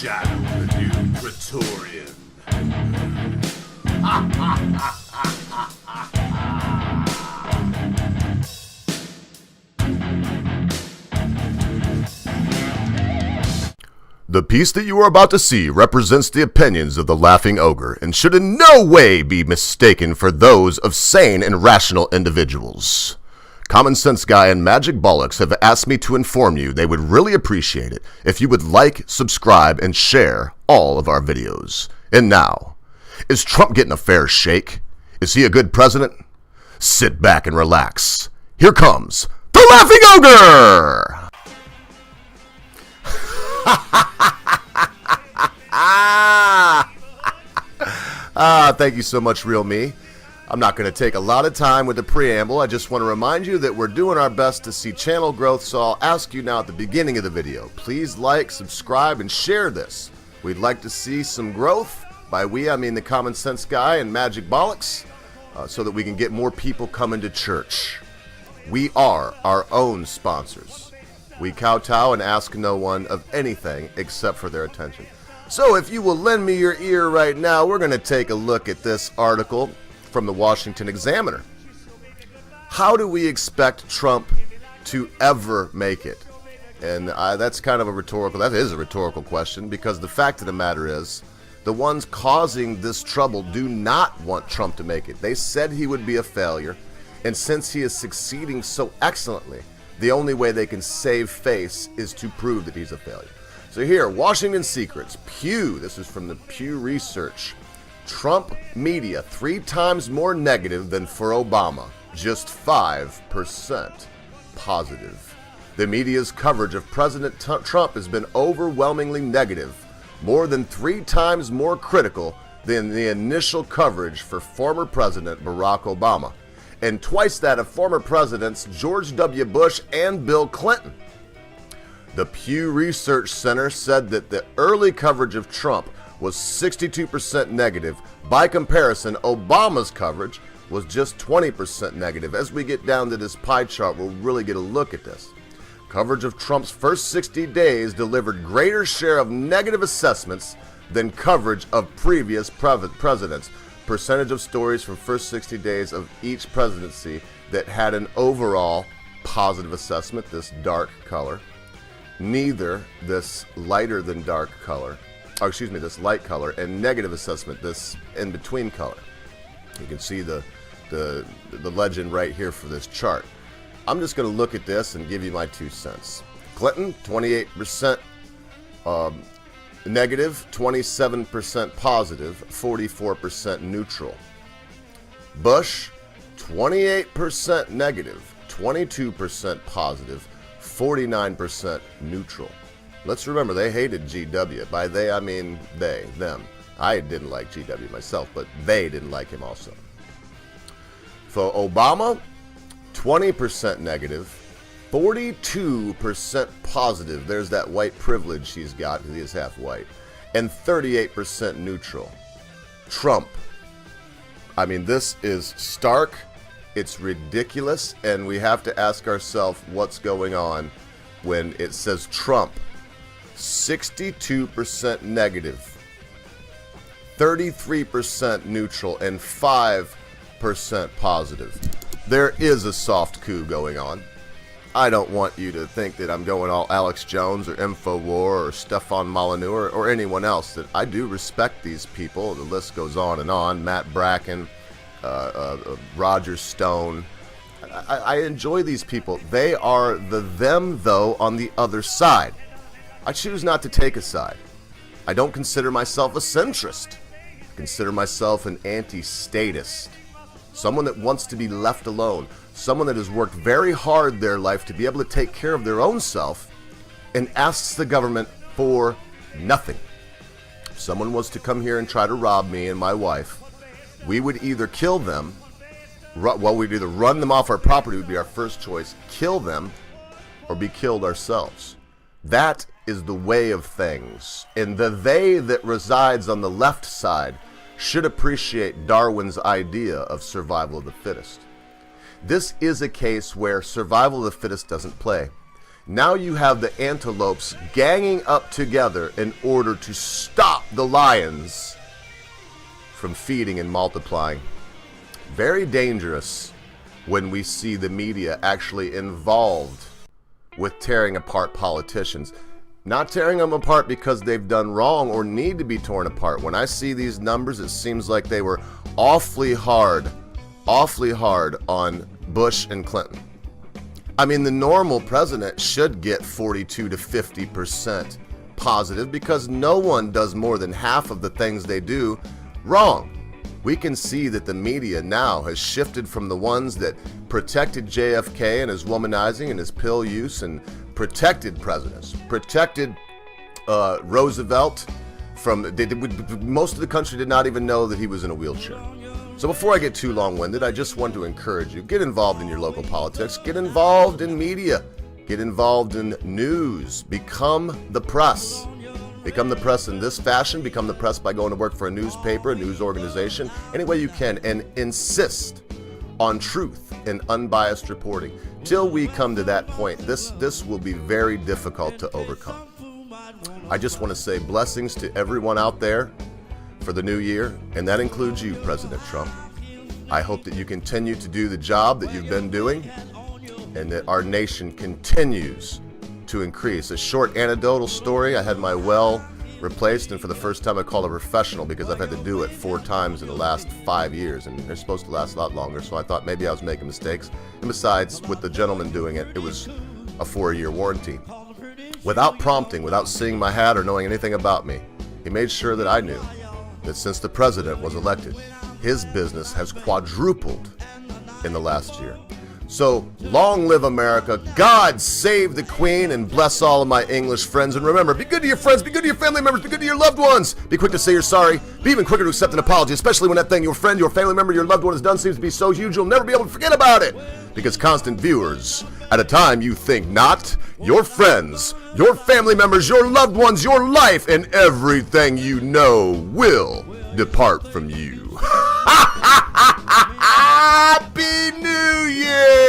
Shadow the new Praetorian. The piece that you are about to see represents the opinions of the Laughing Ogre and should in no way be mistaken for those of sane and rational individuals. Common Sense Guy and Magic Bollocks have asked me to inform you they would really appreciate it if you would like, subscribe, and share all of our videos. And now, is Trump getting a fair shake? Is he a good president? Sit back and relax. Here comes the Laughing Ogre! Thank you so much, Real Me. I'm not going to take a lot of time with the preamble. I just want to remind you that we're doing our best to see channel growth, so I'll ask you now at the beginning of the video, please like, subscribe, and share this. We'd like to see some growth. By we, I mean the Common Sense Guy and Magic Bollocks, so that we can get more people coming to church. We are our own sponsors. We kowtow and ask no one of anything except for their attention. So if you will lend me your ear right now, we're going to take a look at this article from the Washington Examiner. How do we expect Trump to ever make it? And that's kind of a rhetorical, that is a rhetorical question, because the fact of the matter is, the ones causing this trouble do not want Trump to make it. They said he would be a failure, and since he is succeeding so excellently, the only way they can save face is to prove that he's a failure. So here, Washington Secrets, Pew, this is from the Pew Research. Trump media 3 times more negative than for Obama, just 5% positive. The media's coverage of President Trump has been overwhelmingly negative, more than 3 times more critical than the initial coverage for former President Barack Obama, and twice that of former Presidents George W. Bush and Bill Clinton. The Pew Research Center said that the early coverage of Trump was 62% negative. By comparison, Obama's coverage was just 20% negative. As we get down to this pie chart, we'll really get a look at this. Coverage of Trump's first 60 days delivered greater share of negative assessments than coverage of previous presidents. Percentage of stories from first 60 days of each presidency that had an overall positive assessment, this dark color. Neither this lighter than dark color, this light color, and negative assessment, this in-between color. You can see the legend right here for this chart. I'm just going to look at this and give you my 2 cents. Clinton, 28% negative, 27% positive, 44% neutral. Bush, 28% negative, 22% positive, 49% neutral. Let's remember, they hated GW. By they, I mean they, them. I didn't like GW myself, but they didn't like him also. For Obama, 20% negative, 42% positive. There's that white privilege he's got because he is half white. And 38% neutral. Trump. I mean, this is stark. It's ridiculous, and we have to ask ourselves what's going on when it says Trump, 62% negative, 33% neutral, and 5% positive. There is a soft coup going on. I don't want you to think that I'm going all Alex Jones or InfoWar or Stefan Molyneux or anyone else. That I do respect these people. The list goes on and on. Matt Bracken, Roger Stone. I enjoy these people. They are the them, though, on the other side. I choose not to take a side. I don't consider myself a centrist. I consider myself an anti-statist. Someone that wants to be left alone. Someone that has worked very hard their life to be able to take care of their own self and asks the government for nothing. If someone was to come here and try to rob me and my wife, we would either kill them, we'd either run them off our property would be our first choice, kill them, or be killed ourselves. That is the way of things. And the they that resides on the left side should appreciate Darwin's idea of survival of the fittest. This is a case where survival of the fittest doesn't play. Now you have the antelopes ganging up together in order to stop the lions from feeding and multiplying. Very dangerous when we see the media actually involved with tearing apart politicians. Not tearing them apart because they've done wrong or need to be torn apart. When I see these numbers, it seems like they were awfully hard on Bush and Clinton. I mean, the normal president should get 42 to 50% positive because no one does more than half of the things they do wrong. We can see that the media now has shifted from the ones that protected JFK and his womanizing and his pill use and protected presidents, protected Roosevelt from, most of the country did not even know that he was in a wheelchair. So before I get too long-winded, I just want to encourage you, get involved in your local politics, get involved in media, get involved in news, become the press. Become the press in this fashion, become the press by going to work for a newspaper, a news organization, any way you can, and insist on truth and unbiased reporting. Till we come to that point, this will be very difficult to overcome. I just want to say blessings to everyone out there for the new year, and that includes you, President Trump. I hope that you continue to do the job that you've been doing and that our nation continues to increase. A short anecdotal story, I had my well replaced, and for the first time I called a professional because I've had to do it 4 times in the last 5 years, and they're supposed to last a lot longer, so I thought maybe I was making mistakes. And besides, with the gentleman doing it, it was a 4-year warranty. Without prompting, without seeing my hat or knowing anything about me, he made sure that I knew that since the president was elected, his business has quadrupled in the last year. So, long live America, God save the Queen, and bless all of my English friends. And remember, be good to your friends, be good to your family members, be good to your loved ones. Be quick to say you're sorry, be even quicker to accept an apology, especially when that thing your friend, your family member, your loved one has done seems to be so huge you'll never be able to forget about it. Because constant viewers, at a time you think not, your friends, your family members, your loved ones, your life, and everything you know will depart from you. Happy New Year!